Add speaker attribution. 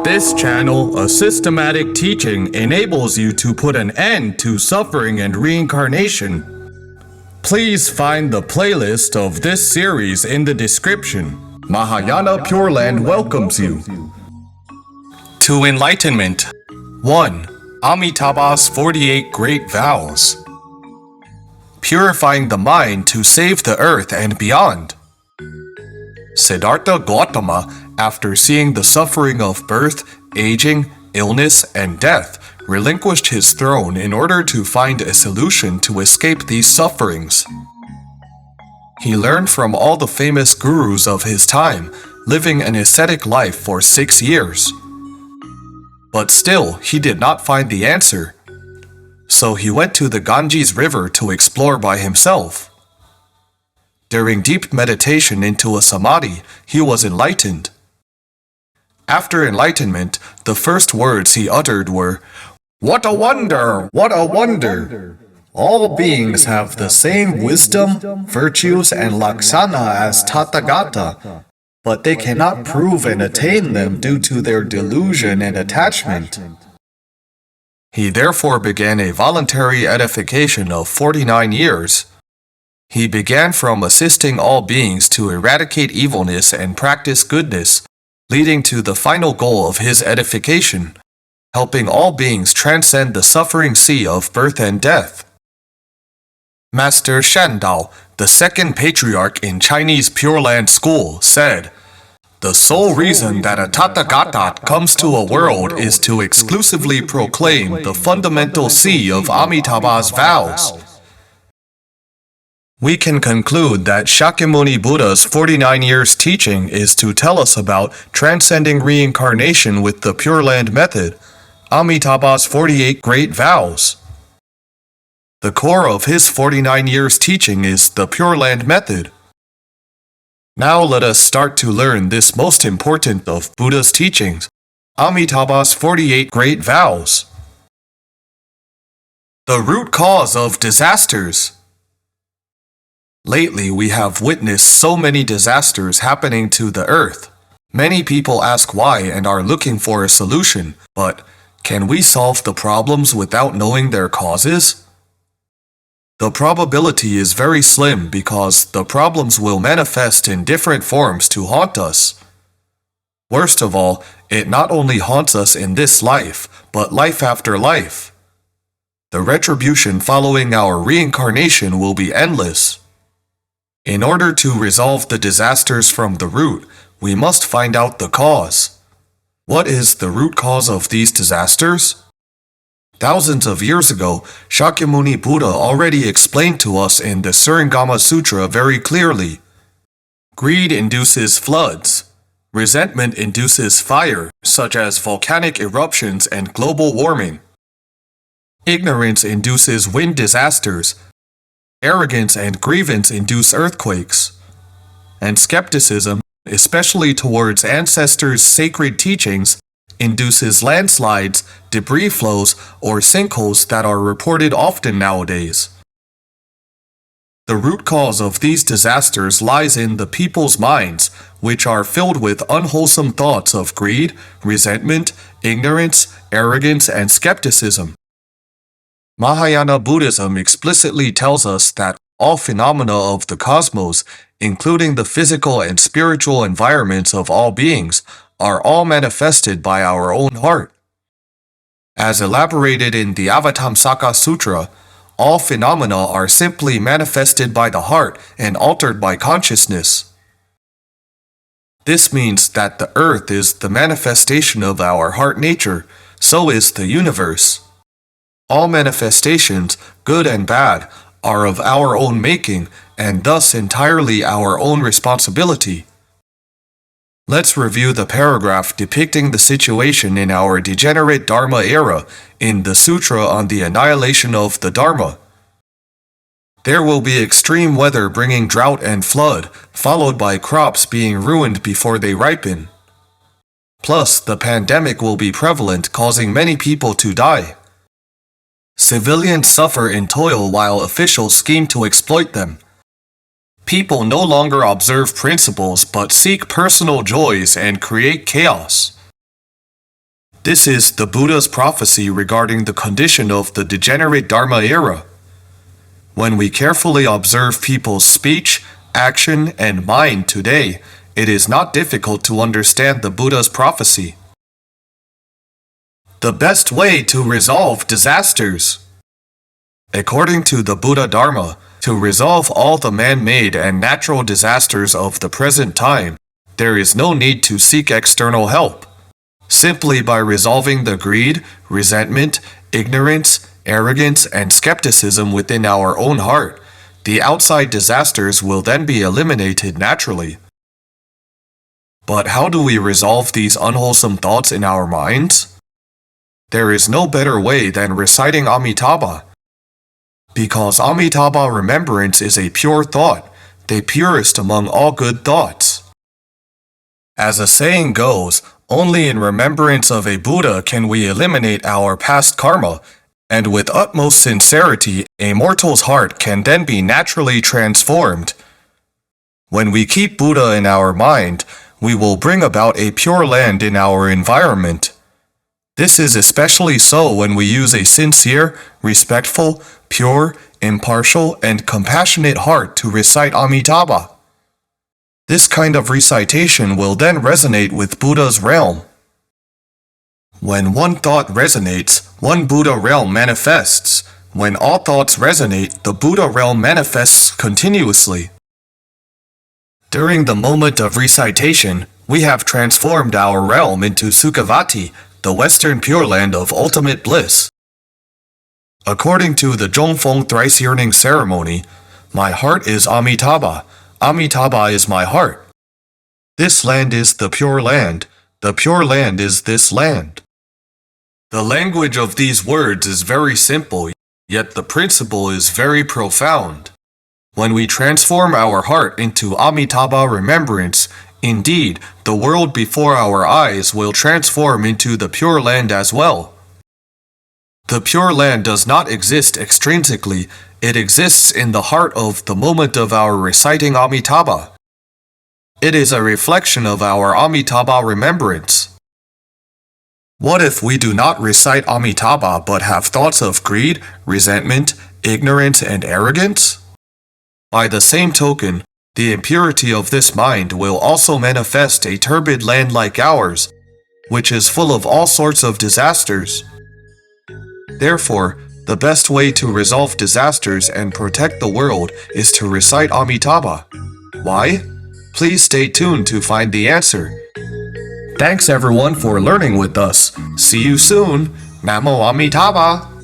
Speaker 1: this channel, a systematic teaching enables you to put an end to suffering and reincarnation. Please find the playlist of this series in the description. Mahayana Pure Land welcomes you. To enlightenment. 1. Amitabha's 48 Great Vows. Purifying the mind to save the earth and beyond. Siddhartha Gautama, after seeing the suffering of birth, aging, illness, and death, relinquished his throne in order to find a solution to escape these sufferings. He learned from all the famous gurus of his time, living an ascetic life for 6 years. But still, he did not find the answer. So he went to the Ganges River to explore by himself. During deep meditation into a samadhi, he was enlightened. After enlightenment, the first words he uttered were, "What a wonder! What a wonder! All beings have the same wisdom, virtues, and laksana as Tathagata, but they cannot prove and attain them due to their delusion and attachment." He therefore began a voluntary edification of 49 years. He began from assisting all beings to eradicate evilness and practice goodness, leading to the final goal of his edification, helping all beings transcend the suffering sea of birth and death. Master Shandao, the second patriarch in Chinese Pure Land school, said, "The sole reason that a Tathagata comes to a world is to exclusively proclaim the fundamental sea of Amitabha's vows." We can conclude that Shakyamuni Buddha's 49 years teaching is to tell us about transcending reincarnation with the Pure Land method, Amitabha's 48 Great Vows. The core of his 49 years teaching is the Pure Land method. Now let us start to learn this most important of Buddha's teachings, Amitabha's 48 Great Vows. The root cause of disasters. Lately, we have witnessed so many disasters happening to the earth. Many people ask why and are looking for a solution, but can we solve the problems without knowing their causes? The probability is very slim because the problems will manifest in different forms to haunt us. Worst of all, it not only haunts us in this life, but life after life. The retribution following our reincarnation will be endless. In order to resolve the disasters from the root, we must find out the cause. What is the root cause of these disasters? Thousands of years ago, Shakyamuni Buddha already explained to us in the Surangama Sutra very clearly. Greed induces floods. Resentment induces fire, such as volcanic eruptions and global warming. Ignorance induces wind disasters. Arrogance and grievance induce earthquakes. And skepticism, especially towards ancestors' sacred teachings, induces landslides, debris flows, or sinkholes that are reported often nowadays. The root cause of these disasters lies in the people's minds, which are filled with unwholesome thoughts of greed, resentment, ignorance, arrogance, and skepticism. Mahayana Buddhism explicitly tells us that all phenomena of the cosmos, including the physical and spiritual environments of all beings, are all manifested by our own heart. As elaborated in the Avatamsaka Sutra, all phenomena are simply manifested by the heart and altered by consciousness. This means that the earth is the manifestation of our heart nature, so is the universe. All manifestations, good and bad, are of our own making and thus entirely our own responsibility. Let's review the paragraph depicting the situation in our degenerate Dharma era in the Sutra on the Annihilation of the Dharma. There will be extreme weather bringing drought and flood, followed by crops being ruined before they ripen. Plus, the pandemic will be prevalent, causing many people to die. Civilians suffer in toil while officials scheme to exploit them. People no longer observe principles but seek personal joys and create chaos. This is the Buddha's prophecy regarding the condition of the degenerate Dharma era. When we carefully observe people's speech, action, and mind today, it is not difficult to understand the Buddha's prophecy. The best way to resolve disasters. According to the Buddha Dharma, to resolve all the man-made and natural disasters of the present time, there is no need to seek external help. Simply by resolving the greed, resentment, ignorance, arrogance, and skepticism within our own heart, the outside disasters will then be eliminated naturally. But how do we resolve these unwholesome thoughts in our minds? There is no better way than reciting Amitabha. Because Amitabha remembrance is a pure thought, the purest among all good thoughts. As a saying goes, only in remembrance of a Buddha can we eliminate our past karma, and with utmost sincerity, a mortal's heart can then be naturally transformed. When we keep Buddha in our mind, we will bring about a pure land in our environment. This is especially so when we use a sincere, respectful, pure, impartial, and compassionate heart to recite Amitabha. This kind of recitation will then resonate with Buddha's realm. When one thought resonates, one Buddha realm manifests. When all thoughts resonate, the Buddha realm manifests continuously. During the moment of recitation, we have transformed our realm into Sukhavati, the Western Pure Land of ultimate bliss. According to the Zhongfeng thrice yearning ceremony, my heart is Amitabha. Amitabha is my heart. This land is the pure land. The pure land is this land. The language of these words is very simple, yet the principle is very profound. When we transform our heart into Amitabha remembrance, indeed, the world before our eyes will transform into the pure land as well. The pure land does not exist extrinsically, it exists in the heart of the moment of our reciting Amitabha. It is a reflection of our Amitabha remembrance. What if we do not recite Amitabha but have thoughts of greed, resentment, ignorance, and arrogance? By the same token, the impurity of this mind will also manifest a turbid land like ours, which is full of all sorts of disasters. Therefore, the best way to resolve disasters and protect the world is to recite Amitabha. Why? Please stay tuned to find the answer. Thanks everyone for learning with us. See you soon. Namo Amitabha.